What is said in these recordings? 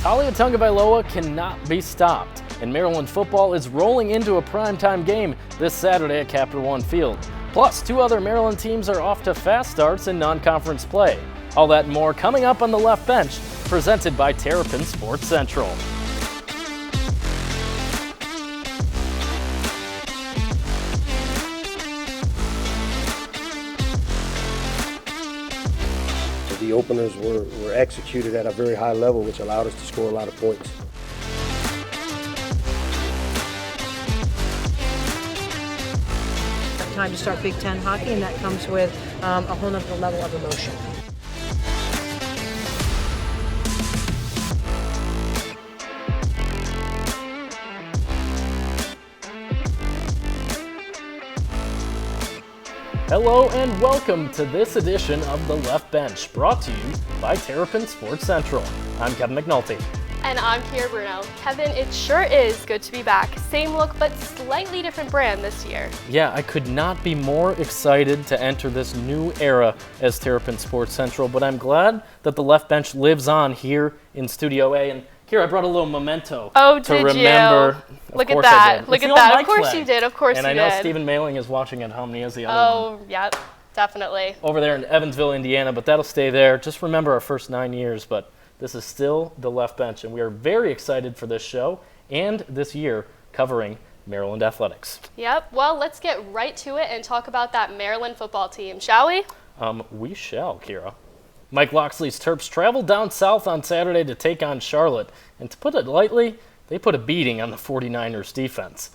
Talia Tagovailoa cannot be stopped, and Maryland football is rolling into a primetime game this Saturday at Capital One Field. Plus, two other Maryland teams are off to fast starts in non-conference play. All that and more coming up on the Left Bench, presented by Terrapin Sports Central. The openers were executed at a very high level, which allowed us to score a lot of points. Time to start Big Ten hockey, and that comes with a whole other level of emotion. Hello and welcome to this edition of the Left Bench, brought to you by Terrapin Sports Central. I'm Kevin McNulty. And I'm Keara Bruno. Kevin, it sure is good to be back. Same look, but slightly different brand this year. Yeah, I could not be more excited to enter this new era as Terrapin Sports Central, but I'm glad that the Left Bench lives on here in Studio A. And Keara, I brought a little memento to remember. Look at that. Look at that. Of course you did. Of course you did. And I know Stephen Mailing is watching at home, and he has the other one. Oh, yep, definitely. Over there in Evansville, Indiana, but that'll stay there. Just remember our first 9 years, but this is still the Left Bench, and we are very excited for this show and this year covering Maryland athletics. Yep. Well, let's get right to it and talk about that Maryland football team, shall we? We shall, Keara. Mike Loxley's Terps traveled down south on Saturday to take on Charlotte, and to put it lightly, they put a beating on the 49ers defense.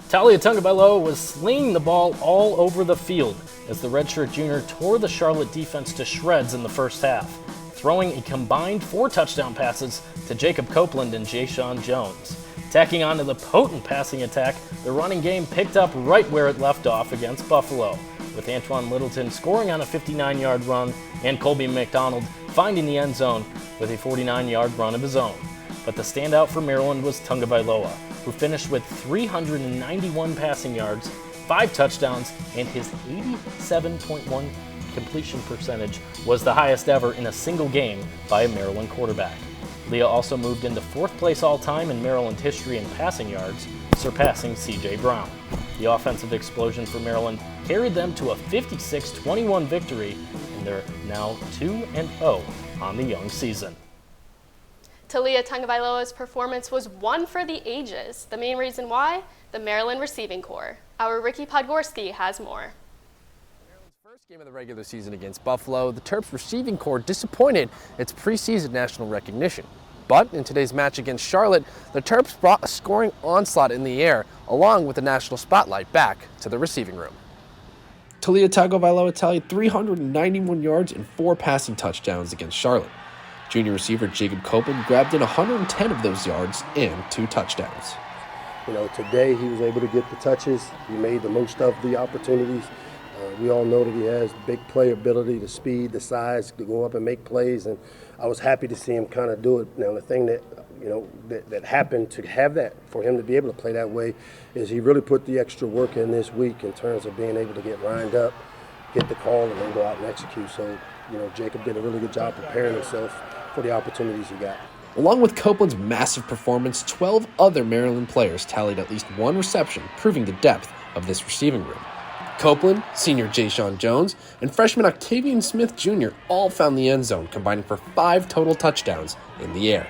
Talia Tagovailoa was slinging the ball all over the field as the redshirt junior tore the Charlotte defense to shreds in the first half, throwing a combined 4 touchdown passes to Jacob Copeland and Ja'Shawn Jones. Tacking onto the potent passing attack, the running game picked up right where it left off against Buffalo, with Antoine Littleton scoring on a 59-yard run and Colby McDonald finding the end zone with a 49-yard run of his own. But the standout for Maryland was Tagovailoa, who finished with 391 passing yards, 5 touchdowns, and his 87.1 completion percentage was the highest ever in a single game by a Maryland quarterback. Leah also moved into 4th place all-time in Maryland history in passing yards, surpassing C.J. Brown. The offensive explosion for Maryland carried them to a 56-21 victory, and they're now 2-0 on the young season. Talia Tagovailoa's performance was one for the ages. The main reason why? The Maryland receiving corps. Our Ricky Podgorski has more. First game of the regular season against Buffalo, the Terps receiving corps disappointed its preseason national recognition. But in today's match against Charlotte, the Terps brought a scoring onslaught in the air, along with the national spotlight back to the receiving room. Talia Tagovailoa tallied 391 yards and 4 passing touchdowns against Charlotte. Junior receiver Jacob Copeland grabbed in 110 of those yards and 2 touchdowns. You know, today he was able to get the touches. He made the most of the opportunities. We all know that he has big playability, the speed, the size to go up and make plays, and I was happy to see him kind of do it. Now, the thing that, you know, that happened to have that, for him to be able to play that way, is he really put the extra work in this week in terms of being able to get lined up, get the call, and then go out and execute. So, you know, Jacob did a really good job preparing himself for the opportunities he got. Along with Copeland's massive performance, 12 other Maryland players tallied at least 1 reception, proving the depth of this receiving room. Copeland, senior Ja'Shawn Jones, and freshman Octavian Smith Jr. all found the end zone, combining for 5 total touchdowns in the air.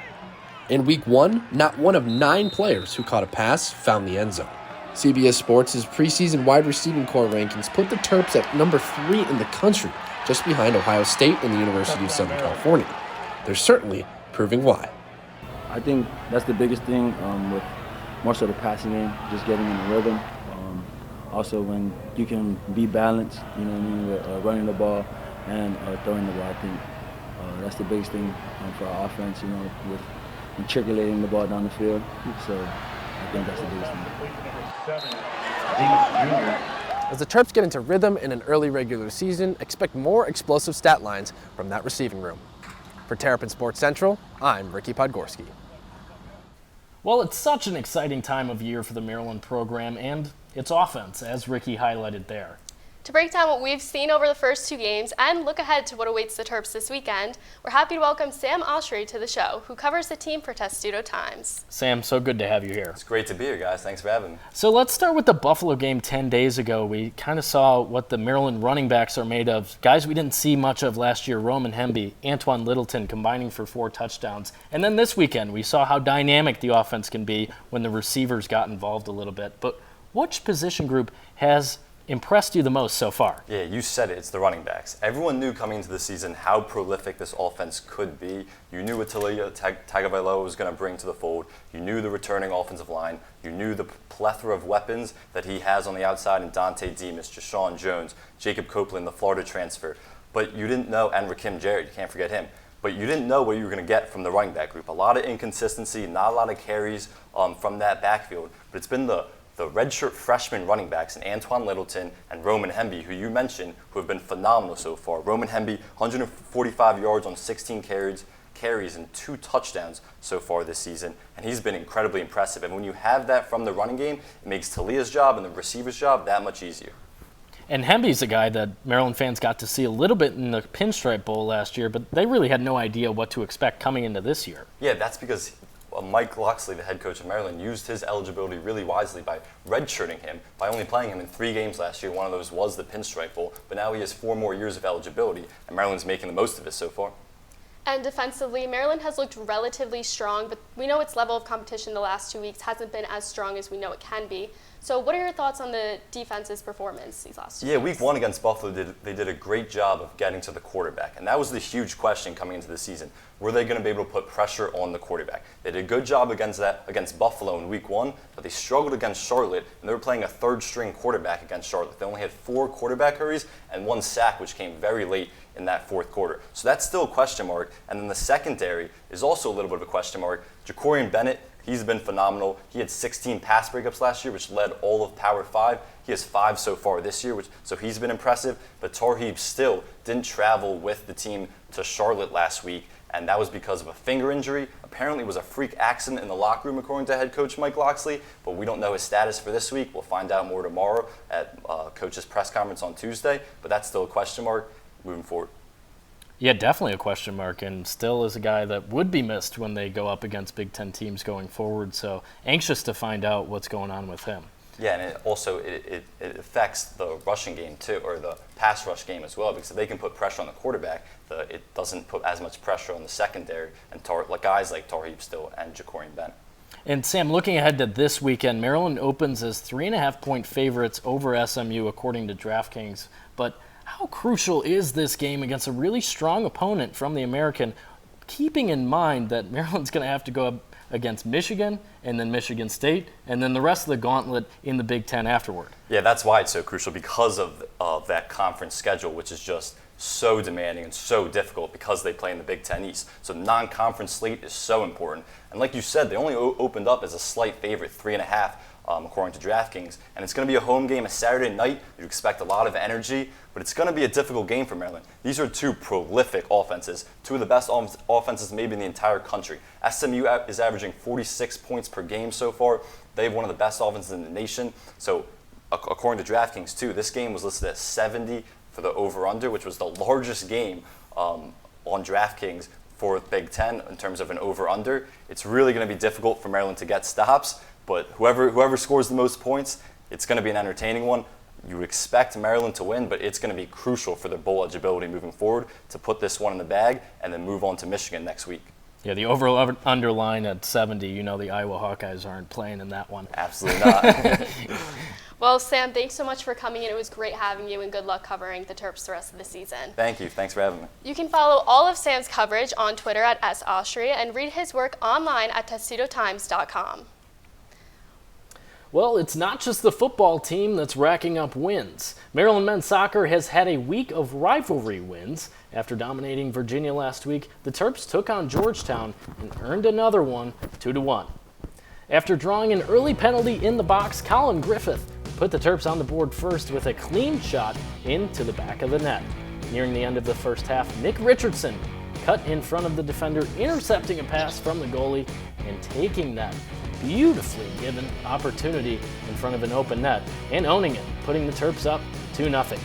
In week 1, not one of 9 players who caught a pass found the end zone. CBS Sports' preseason wide receiving corps rankings put the Terps at number 3 in the country, just behind Ohio State and the University of Southern California. They're certainly proving why. I think that's the biggest thing with more so the passing game, just getting in the rhythm. Also, when you can be balanced, you know what I mean, with running the ball and throwing the ball, I think that's the biggest thing for our offense, you know, with matriculating the ball down the field. So I think that's the biggest thing. As the Terps get into rhythm in an early regular season, expect more explosive stat lines from that receiving room. For Terrapin Sports Central, I'm Ricky Podgorski. Well, it's such an exciting time of year for the Maryland program and its offense, as Ricky highlighted there. To break down what we've seen over the first 2 games and look ahead to what awaits the Terps this weekend, we're happy to welcome Sam Oshtry to the show, who covers the team for Testudo Times. Sam, so good to have you here. It's great to be here, guys. Thanks for having me. So let's start with the Buffalo game 10 days ago. We kind of saw what the Maryland running backs are made of. Guys we didn't see much of last year, Roman Hemby, Antoine Littleton combining for 4 touchdowns. And then this weekend, we saw how dynamic the offense can be when the receivers got involved a little bit. But which position group has impressed you the most so far? Yeah, you said it. It's the running backs. Everyone knew coming into the season how prolific this offense could be. You knew what Talia Tagovailoa was going to bring to the fold. You knew the returning offensive line. You knew the plethora of weapons that he has on the outside in Dante Demas, Jashawn Jones, Jacob Copeland, the Florida transfer. But you didn't know, and Rakim Jarrett, you can't forget him. But you didn't know what you were going to get from the running back group. A lot of inconsistency, not a lot of carries from that backfield. But it's been the redshirt freshman running backs in Antoine Littleton and Roman Hemby, who you mentioned, who have been phenomenal so far. Roman Hemby, 145 yards on 16 carries and 2 touchdowns so far this season, and he's been incredibly impressive. And when you have that from the running game, it makes Talia's job and the receiver's job that much easier. And Hemby's a guy that Maryland fans got to see a little bit in the Pinstripe Bowl last year, but they really had no idea what to expect coming into this year. Yeah, that's because Mike Locksley, the head coach of Maryland, used his eligibility really wisely by redshirting him, by only playing him in 3 games last year. One of those was the Pinstripe Bowl, but now he has 4 more years of eligibility, and Maryland's making the most of it so far. And defensively, Maryland has looked relatively strong, but we know its level of competition the last 2 weeks hasn't been as strong as we know it can be. So what are your thoughts on the defense's performance these last 2 games? Yeah, week 1 against Buffalo, they did a great job of getting to the quarterback, and that was the huge question coming into the season. Were they going to be able to put pressure on the quarterback? They did a good job against Buffalo in week 1, but they struggled against Charlotte, and they were playing a 3rd-string quarterback against Charlotte. They only had 4 quarterback hurries and 1 sack, which came very late in that 4th quarter. So that's still a question mark. And then the secondary is also a little bit of a question mark. Jacorian Bennett, he's been phenomenal. He had 16 pass breakups last year, which led all of Power 5. He has 5 so far this year, so he's been impressive. But Tarheeb still didn't travel with the team to Charlotte last week, and that was because of a finger injury. Apparently it was a freak accident in the locker room, according to head coach Mike Locksley, but we don't know his status for this week. We'll find out more tomorrow at coach's press conference on Tuesday, but that's still a question mark moving forward. Yeah, definitely a question mark, and still is a guy that would be missed when they go up against Big Ten teams going forward. So anxious to find out what's going on with him. Yeah, and it affects the rushing game too, or the pass rush game as well, because if they can put pressure on the quarterback, it doesn't put as much pressure on the secondary and guys like Tarheeb still and Jacorian Bennett. And Sam, looking ahead to this weekend, Maryland opens as 3.5-point favorites over SMU according to DraftKings. But how crucial is this game against a really strong opponent from the American, keeping in mind that Maryland's going to have to go up against Michigan and then Michigan State and then the rest of the gauntlet in the Big Ten afterward? Yeah, that's why it's so crucial, because of that conference schedule, which is just so demanding and so difficult because they play in the Big Ten East. So the non-conference slate is so important. And like you said, they only opened up as a slight favorite, 3.5, according to DraftKings. And it's going to be a home game, a Saturday night. You expect a lot of energy, but it's going to be a difficult game for Maryland. These are 2 prolific offenses, 2 of the best offenses maybe in the entire country. SMU is averaging 46 points per game so far. They have one of the best offenses in the nation. So according to DraftKings too, this game was listed at 70 for the over-under, which was the largest game on DraftKings for Big Ten in terms of an over-under. It's really going to be difficult for Maryland to get stops, but whoever scores the most points, it's going to be an entertaining one. You would expect Maryland to win, but it's going to be crucial for their bowl eligibility moving forward to put this one in the bag and then move on to Michigan next week. Yeah, the over-under line at 70, you know the Iowa Hawkeyes aren't playing in that one. Absolutely not. Well, Sam, thanks so much for coming in. It was great having you, and good luck covering the Terps the rest of the season. Thank you. Thanks for having me. You can follow all of Sam's coverage on Twitter at @Oshtry and read his work online at testudotimes.com. Well, it's not just the football team that's racking up wins. Maryland men's soccer has had a week of rivalry wins. After dominating Virginia last week, the Terps took on Georgetown and earned another one, 2-1. After drawing an early penalty in the box, Colin Griffith put the Terps on the board first with a clean shot into the back of the net. Nearing the end of the first half, Nick Richardson cut in front of the defender, intercepting a pass from the goalie and taking that beautifully given opportunity in front of an open net and owning it, putting the Terps up 2-0.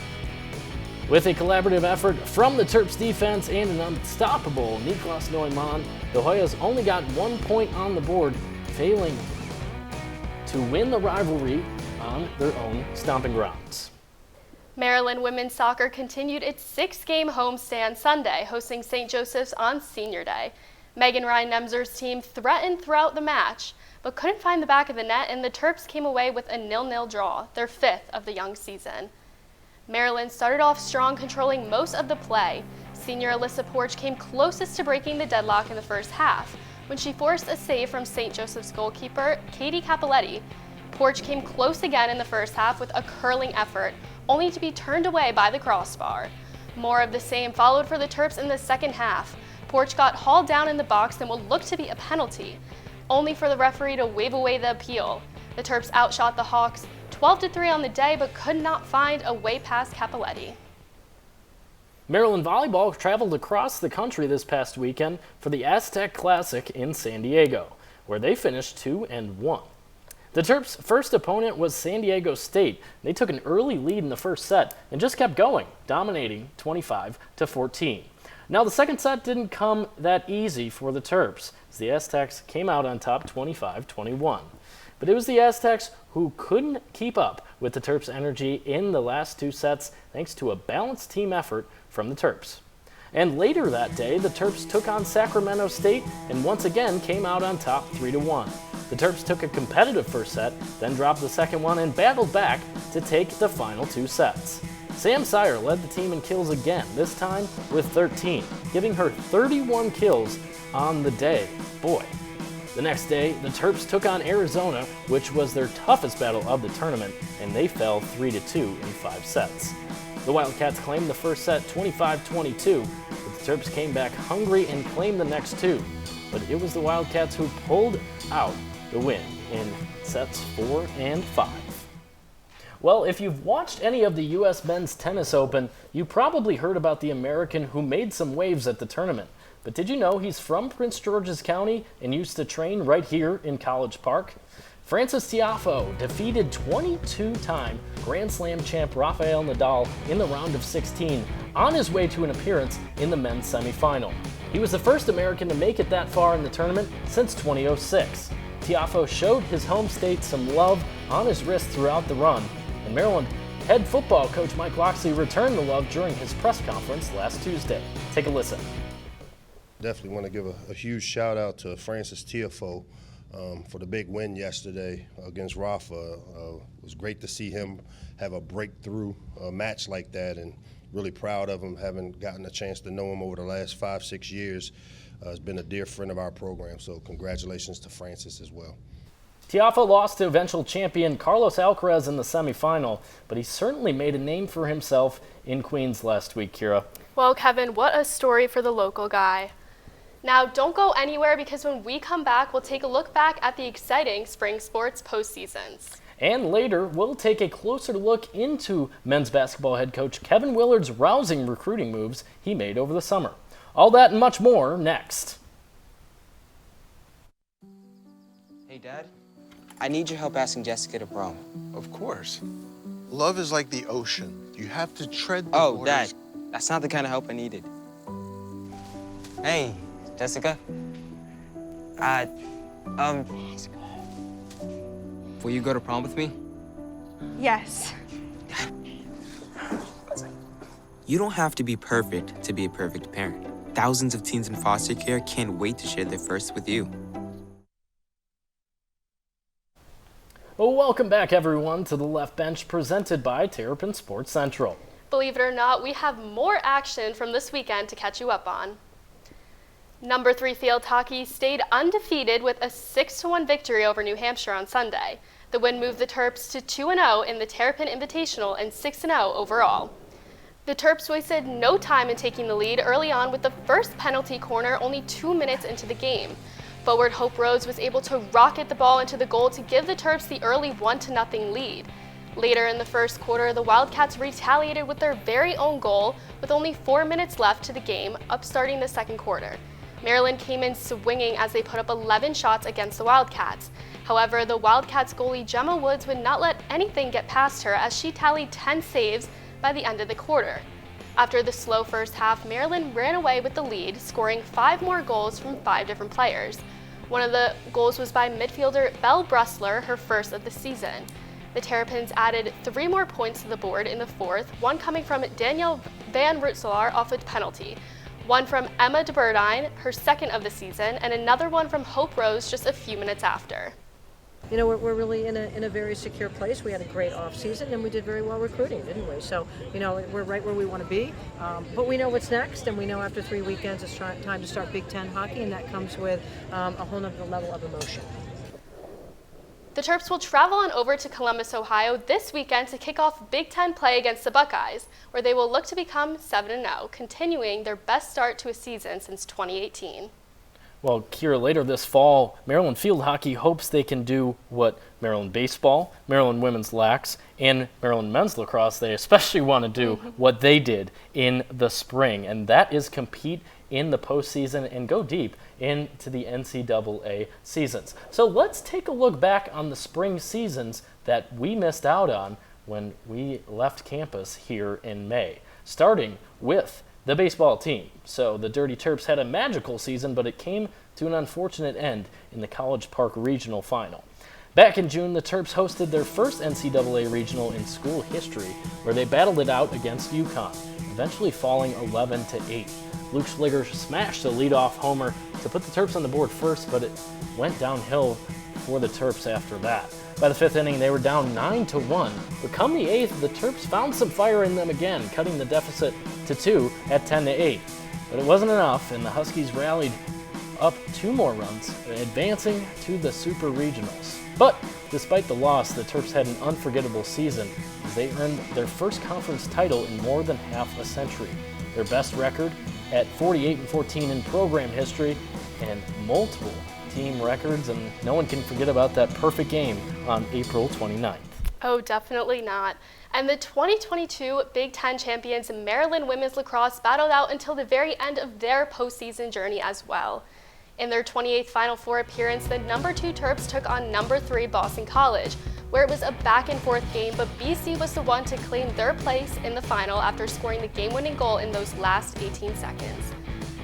With a collaborative effort from the Terps defense and an unstoppable Niklas Neumann, the Hoyas only got 1 point on the board, failing to win the rivalry on their own stomping grounds. Maryland women's soccer continued its 6-game homestand Sunday, hosting St. Joseph's on Senior Day. Megan Ryan Nemzer's team threatened throughout the match, but couldn't find the back of the net, and the Terps came away with a 0-0 draw, their 5th of the young season. Maryland started off strong, controlling most of the play. Senior Alyssa Porch came closest to breaking the deadlock in the first half, when she forced a save from St. Joseph's goalkeeper, Katie Capoletti. Porch came close again in the first half with a curling effort, only to be turned away by the crossbar. More of the same followed for the Terps in the second half. Porch got hauled down in the box in what looked to be a penalty, only for the referee to wave away the appeal. The Terps outshot the Hawks 12-3 on the day, but could not find a way past Capoletti. Maryland volleyball traveled across the country this past weekend for the Aztec Classic in San Diego, where they finished 2-1. The Terps' first opponent was San Diego State. They took an early lead in the first set and just kept going, dominating 25-14. Now, the second set didn't come that easy for the Terps, as the Aztecs came out on top 25-21. But it was the Aztecs who couldn't keep up with the Terps' energy in the last 2 sets, thanks to a balanced team effort from the Terps. And later that day, the Terps took on Sacramento State and once again came out on top 3-1. The Terps took a competitive first set, then dropped the second one and battled back to take the final 2 sets. Sam Sire led the team in kills again, this time with 13, giving her 31 kills on the day. Boy. The next day, the Terps took on Arizona, which was their toughest battle of the tournament, and they fell 3-2 in 5 sets. The Wildcats claimed the first set 25-22, but the Terps came back hungry and claimed the next 2. But it was the Wildcats who pulled out the win in sets 4 and 5. Well, if you've watched any of the U.S. Men's Tennis Open, you probably heard about the American who made some waves at the tournament. But did you know he's from Prince George's County and used to train right here in College Park? Frances Tiafoe defeated 22-time Grand Slam champ Rafael Nadal in the round of 16 on his way to an appearance in the men's semifinal. He was the first American to make it that far in the tournament since 2006. Tiafoe showed his home state some love on his wrist throughout the run, and Maryland head football coach Mike Locksley returned the love during his press conference last Tuesday. Take a listen. Definitely want to give a huge shout out to Frances Tiafoe for the big win yesterday against Rafa. It was great to see him have a breakthrough match like that, and really proud of him. Having gotten a chance to know him over the last 5-6 years, has been a dear friend of our program, so congratulations to Frances as well. Tiafoe lost to eventual champion Carlos Alcaraz in the semifinal, but he certainly made a name for himself in Queens last week, Keara. Well, Kevin, what a story for the local guy. Now, don't go anywhere, because when we come back, we'll take a look back at the exciting spring sports postseasons. And later, we'll take a closer look into men's basketball head coach Kevin Willard's rousing recruiting moves he made over the summer. All that and much more next. Hey, Dad. I need your help asking Jessica to prom. Of course. Love is like the ocean. You have to tread the Oh, waters. Dad, that's not the kind of help I needed. Hey, Jessica. Will you go to prom with me? Yes. You don't have to be perfect to be a perfect parent. Thousands of teens in foster care can't wait to share their first with you. Well, welcome back, everyone, to the Left Bench presented by Terrapin Sports Central. Believe it or not, we have more action from this weekend to catch you up on. Number 3 field hockey stayed undefeated with a 6-1 victory over New Hampshire on Sunday. The win moved the Terps to 2-0 in the Terrapin Invitational and 6-0 overall. The Terps wasted no time in taking the lead early on with the first penalty corner only 2 minutes into the game. Forward Hope Rhodes was able to rocket the ball into the goal to give the Terps the early 1-0 lead. Later in the first quarter, the Wildcats retaliated with their very own goal with only 4 minutes left to the game, upstarting the second quarter. Maryland came in swinging as they put up 11 shots against the Wildcats. However, the Wildcats goalie Gemma Woods would not let anything get past her as she tallied 10 saves, by the end of the quarter. After the slow first half, Maryland ran away with the lead, scoring 5 more goals from 5 different players. One of the goals was by midfielder Belle Bressler, her first of the season. The Terrapins added 3 more points to the board in the fourth, one coming from Danielle Van Rutselaar off a penalty, one from Emma de Burdine, her second of the season, and another one from Hope Rose just a few minutes after. You know, we're really in a very secure place. We had a great off season and we did very well recruiting, didn't we? So, you know, we're right where we want to be. But we know what's next, and we know after 3 weekends it's time to start Big Ten hockey, and that comes with a whole other level of emotion. The Terps will travel on over to Columbus, Ohio this weekend to kick off Big Ten play against the Buckeyes, where they will look to become 7-0, continuing their best start to a season since 2018. Well, Keara, later this fall, Maryland field hockey hopes they can do what Maryland baseball, Maryland women's lacrosse, and Maryland men's lacrosse, they especially want to do what they did in the spring, and that is compete in the postseason and go deep into the NCAA seasons. So let's take a look back on the spring seasons that we missed out on when we left campus here in May, starting with the baseball team. So the Dirty Terps had a magical season, but it came to an unfortunate end in the College Park Regional Final. Back in June, the Terps hosted their first NCAA Regional in school history, where they battled it out against UConn, eventually falling 11-8. Luke Schliger smashed a leadoff homer to put the Terps on the board first, but it went downhill for the Terps after that. By the 5th inning, they were down 9-1, but come the 8th, the Terps found some fire in them again, cutting the deficit to 2 at 10-8. But it wasn't enough, and the Huskies rallied up 2 more runs, advancing to the Super Regionals. But despite the loss, the Terps had an unforgettable season as they earned their first conference title in more than half a century, their best record at 48-14 in program history, and multiple team records, and no one can forget about that perfect game on April 29th. Oh, definitely not. And the 2022 Big Ten champions Maryland women's lacrosse battled out until the very end of their postseason journey as well. In their 28th Final Four appearance, the number 2 Terps took on number 3 Boston College, where it was a back-and-forth game, but BC was the one to claim their place in the final after scoring the game-winning goal in those last 18 seconds.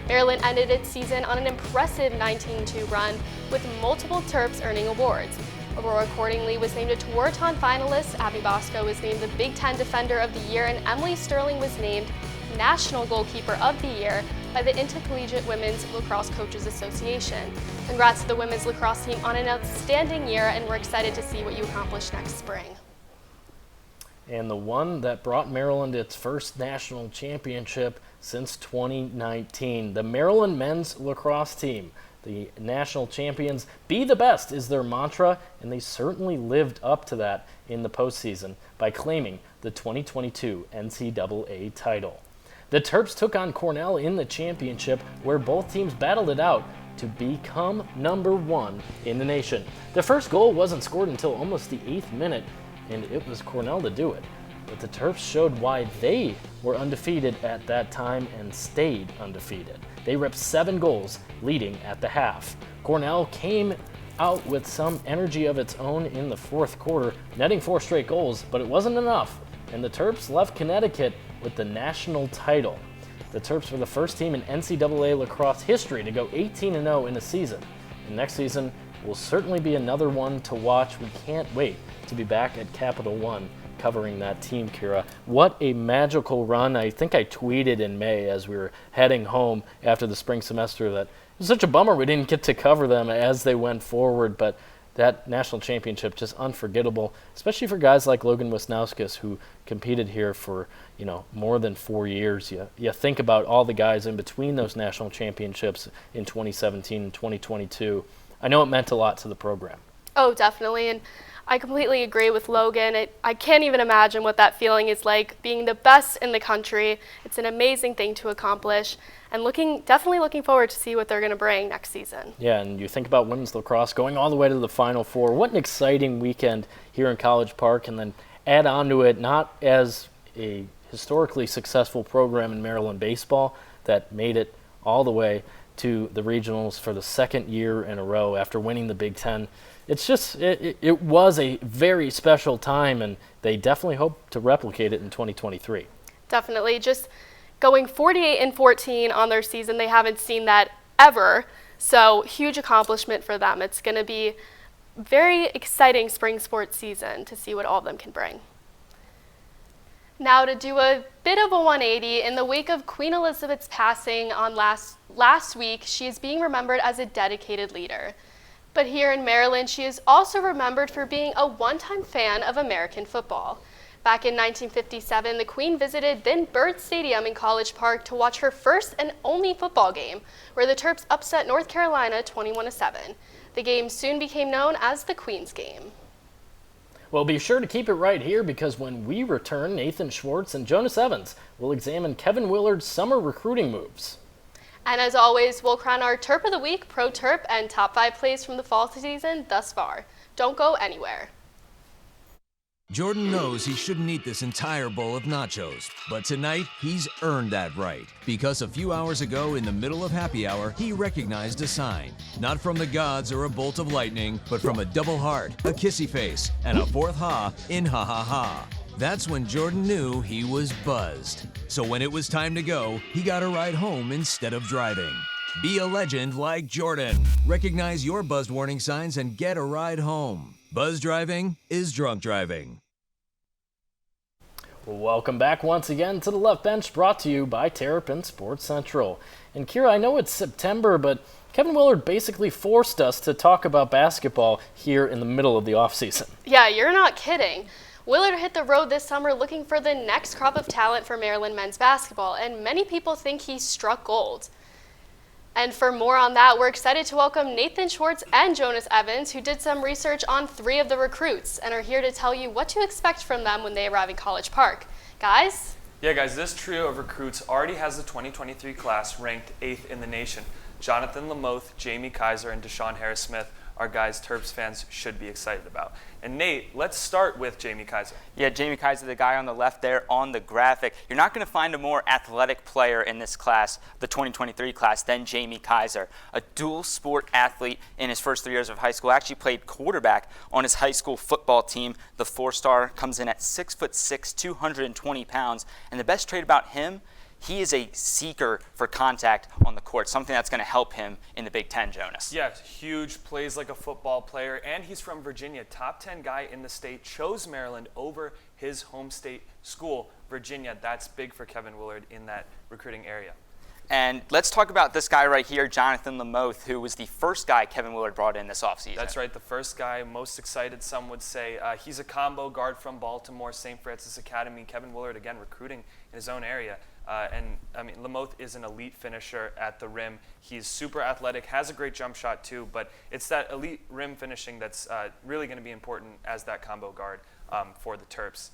Maryland ended its season on an impressive 19-2 run, with multiple Terps earning awards. Aurora accordingly was named a Tewaaraton finalist, Abby Bosco was named the Big Ten Defender of the Year, and Emily Sterling was named National Goalkeeper of the Year by the Intercollegiate Women's Lacrosse Coaches Association. Congrats to the women's lacrosse team on an outstanding year, and we're excited to see what you accomplish next spring. And the one that brought Maryland its first national championship since 2019, the Maryland men's lacrosse team. The national champions, be the best is their mantra, and they certainly lived up to that in the postseason by claiming the 2022 NCAA title. The Terps took on Cornell in the championship, where both teams battled it out to become number 1 in the nation. The first goal wasn't scored until almost the 8th minute, and it was Cornell to do it. But the Terps showed why they were undefeated at that time and stayed undefeated. They ripped 7 goals, leading at the half. Cornell came out with some energy of its own in the 4th quarter, netting 4 straight goals, but it wasn't enough, and the Terps left Connecticut with the national title. The Terps were the first team in NCAA lacrosse history to go 18-0 in a season, and next season will certainly be another one to watch. We can't wait to be back at Capital One covering that team, Keara. What a magical run. I think I tweeted in May as we were heading home after the spring semester that it was such a bummer we didn't get to cover them as they went forward, but that national championship just unforgettable, especially for guys like Logan Wisnauskas, who competed here for more than 4 years. You think about all the guys in between those national championships in 2017 and 2022. I know it meant a lot to the program. Oh, definitely, and I completely agree with Logan. I can't even imagine what that feeling is like, being the best in the country. It's an amazing thing to accomplish, and definitely looking forward to see what they're going to bring next season. Yeah, and you think about women's lacrosse going all the way to the Final Four. What an exciting weekend here in College Park, and then add on to it, not as a historically successful program in Maryland baseball that made it all the way to the regionals for the second year in a row after winning the Big Ten. It's just, it was a very special time, and they definitely hope to replicate it in 2023. Definitely. Just going 48-14 on their season, they haven't seen that ever. So huge accomplishment for them. It's going to be very exciting spring sports season to see what all of them can bring. Now to do a bit of a 180, in the wake of Queen Elizabeth's passing on last week, she is being remembered as a dedicated leader. But here in Maryland, she is also remembered for being a one-time fan of American football. Back in 1957, the Queen visited then Byrd Stadium in College Park to watch her first and only football game, where the Terps upset North Carolina 21-7. The game soon became known as the Queen's Game. Well, be sure to keep it right here, because when we return, Nathan Schwartz and Jonas Evans will examine Kevin Willard's summer recruiting moves. And as always, we'll crown our Terp of the Week, Pro Terp, and top 5 plays from the fall season thus far. Don't go anywhere. Jordan knows he shouldn't eat this entire bowl of nachos, but tonight he's earned that right, because a few hours ago in the middle of happy hour, he recognized a sign. Not from the gods or a bolt of lightning, but from a double heart, a kissy face, and a fourth ha in ha ha ha. That's when Jordan knew he was buzzed. So when it was time to go, he got a ride home instead of driving. Be a legend like Jordan. Recognize your buzzed warning signs and get a ride home. Buzz driving is drunk driving. Welcome back once again to the Left Bench, brought to you by Terrapin Sports Central. And Keara, I know it's September, but Kevin Willard basically forced us to talk about basketball here in the middle of the offseason. Yeah, you're not kidding. Willard hit the road this summer looking for the next crop of talent for Maryland men's basketball, and many people think he struck gold. And for more on that, we're excited to welcome Nathan Schwartz and Jonas Evans, who did some research on 3 of the recruits and are here to tell you what to expect from them when they arrive in College Park. Guys? Yeah, guys, this trio of recruits already has the 2023 class ranked 8th in the nation. Jonathan Lamoth, Jamie Kaiser, and Deshaun Harris-Smith are guys Terps fans should be excited about. And Nate, let's start with Jamie Kaiser. Yeah, Jamie Kaiser, the guy on the left there on the graphic. You're not going to find a more athletic player in this class, the 2023 class, than Jamie Kaiser. A dual sport athlete in his first 3 years of high school. Actually played quarterback on his high school football team. The 4-star comes in at 6'6", 220 pounds. And the best trait about him, he is a seeker for contact on the court, something that's going to help him in the Big Ten, Jonas. Yeah, huge, plays like a football player, and he's from Virginia. Top 10 guy in the state, chose Maryland over his home state school, Virginia. That's big for Kevin Willard in that recruiting area. And let's talk about this guy right here, Jonathan Lamoth, who was the first guy Kevin Willard brought in this offseason. That's right, the first guy, most excited, some would say. He's a combo guard from Baltimore, St. Francis Academy. Kevin Willard, again, recruiting in his own area. Lamoth is an elite finisher at the rim. He's super athletic, has a great jump shot too, but it's that elite rim finishing that's really going to be important as that combo guard for the Terps.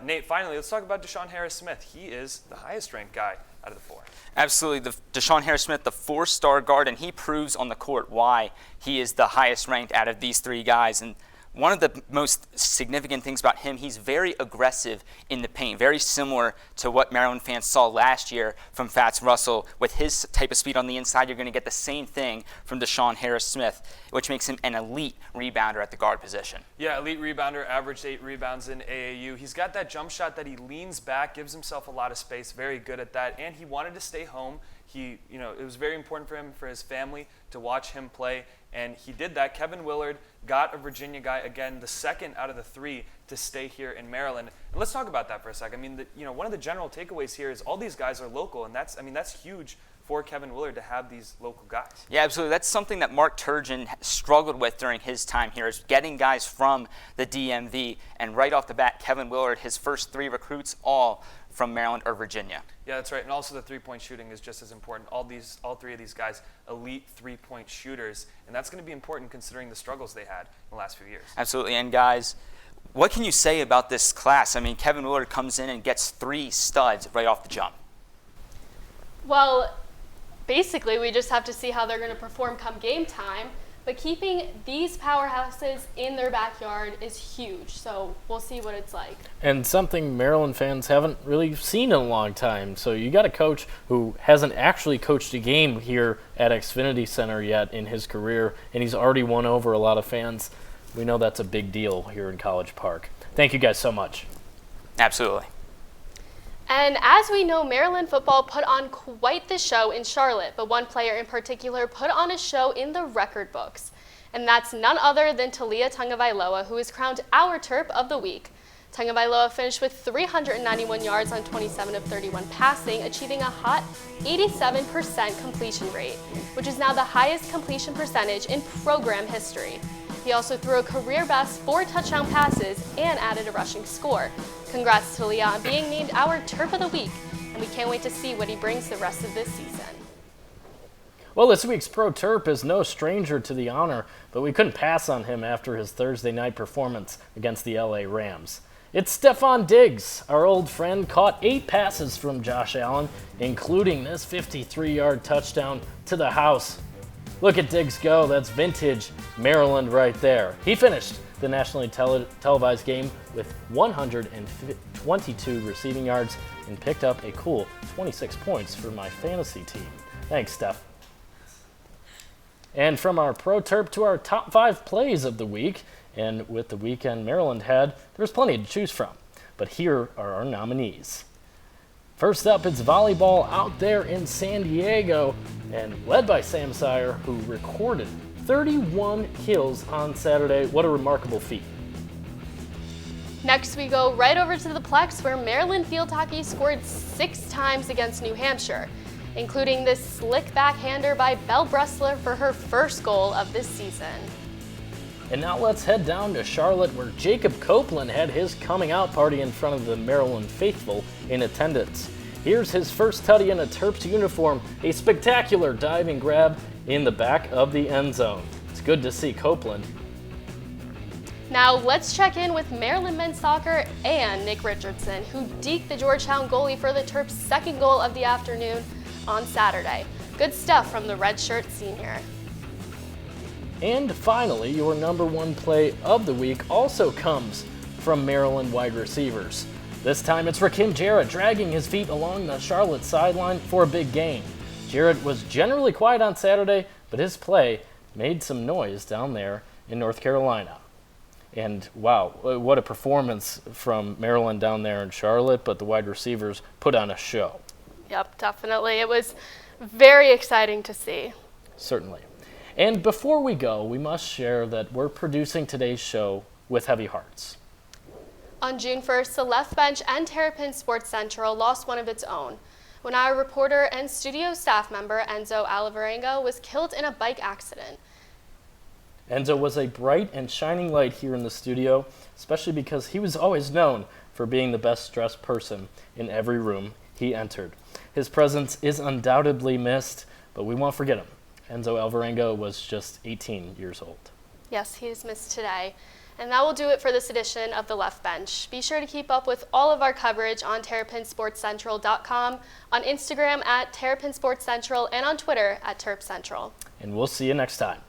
Nate, finally, let's talk about Deshaun Harris-Smith. He is the highest ranked guy out of the 4. Absolutely. Deshaun Harris-Smith, the 4-star guard, and he proves on the court why he is the highest ranked out of these 3 guys. And one of the most significant things about him, he's very aggressive in the paint, very similar to what Maryland fans saw last year from Fats Russell. With his type of speed on the inside, you're going to get the same thing from Deshaun Harris-Smith, which makes him an elite rebounder at the guard position. Yeah, elite rebounder, averaged 8 rebounds in AAU. He's got that jump shot that he leans back, gives himself a lot of space, very good at that, and he wanted to stay home. It was very important for him, for his family, to watch him play, and he did that. Kevin Willard got a Virginia guy, again, the second out of the 3 to stay here in Maryland. And let's talk about that for a second. One of the general takeaways here is all these guys are local, and that's huge for Kevin Willard to have these local guys. Yeah, absolutely. That's something that Mark Turgeon struggled with during his time here, is getting guys from the DMV. And right off the bat, Kevin Willard, his first 3 recruits, all from Maryland or Virginia. Yeah, that's right. And also the 3-point shooting is just as important. All 3 of these guys, elite 3-point shooters. And that's going to be important considering the struggles they had in the last few years. Absolutely. And guys, what can you say about this class? Kevin Willard comes in and gets 3 studs right off the jump. Well, basically, we just have to see how they're going to perform come game time. But keeping these powerhouses in their backyard is huge, so we'll see what it's like. And something Maryland fans haven't really seen in a long time. So you got a coach who hasn't actually coached a game here at Xfinity Center yet in his career, and he's already won over a lot of fans. We know that's a big deal here in College Park. Thank you guys so much. Absolutely. And as we know, Maryland football put on quite the show in Charlotte, but one player in particular put on a show in the record books. And that's none other than Talia Tungavailoa, who is crowned our Terp of the Week. Tungavailoa finished with 391 yards on 27 of 31 passing, achieving a hot 87% completion rate, which is now the highest completion percentage in program history. He also threw a career-best 4 touchdown passes and added a rushing score. Congrats to Leah on being named our Terp of the Week, and we can't wait to see what he brings the rest of this season. Well, this week's Pro Terp is no stranger to the honor, but we couldn't pass on him after his Thursday night performance against the LA Rams. It's Stephon Diggs. Our old friend caught 8 passes from Josh Allen, including this 53-yard touchdown to the house. Look at Diggs go. That's vintage Maryland right there. He finished the nationally televised game with 122 receiving yards and picked up a cool 26 points for my fantasy team. Thanks, Steph. And from our Pro Terp to our top 5 plays of the week, and with the weekend Maryland had, there's plenty to choose from. But here are our nominees. First up, it's volleyball out there in San Diego, and led by Sam Sire, who recorded 31 kills on Saturday. What a remarkable feat. Next, we go right over to the Plex, where Maryland field hockey scored 6 times against New Hampshire, including this slick backhander by Belle Bressler for her first goal of this season. And now let's head down to Charlotte, where Jacob Copeland had his coming out party in front of the Maryland faithful in attendance. Here's his first tutty in a Terps uniform, a spectacular diving grab in the back of the end zone. It's good to see Copeland. Now let's check in with Maryland men's soccer and Nick Richardson, who deked the Georgetown goalie for the Terps' second goal of the afternoon on Saturday. Good stuff from the redshirt senior. And finally, your number 1 play of the week also comes from Maryland wide receivers. This time it's Rakim Jarrett dragging his feet along the Charlotte sideline for a big gain. Jarrett was generally quiet on Saturday, but his play made some noise down there in North Carolina. And wow, what a performance from Maryland down there in Charlotte, but the wide receivers put on a show. Yep, definitely. It was very exciting to see. Certainly. And before we go, we must share that we're producing today's show with heavy hearts. On June 1st, the Left Bench and Terrapin Sports Central lost one of its own, when our reporter and studio staff member Enzo Alvarenga was killed in a bike accident. Enzo was a bright and shining light here in the studio, especially because he was always known for being the best dressed person in every room he entered. His presence is undoubtedly missed, but we won't forget him. Enzo Alvarenga was just 18 years old. Yes, he is missed today. And that will do it for this edition of The Left Bench. Be sure to keep up with all of our coverage on TerrapinSportsCentral.com, on Instagram at Terrapin Sports Central, and on Twitter at Terp Central. And we'll see you next time.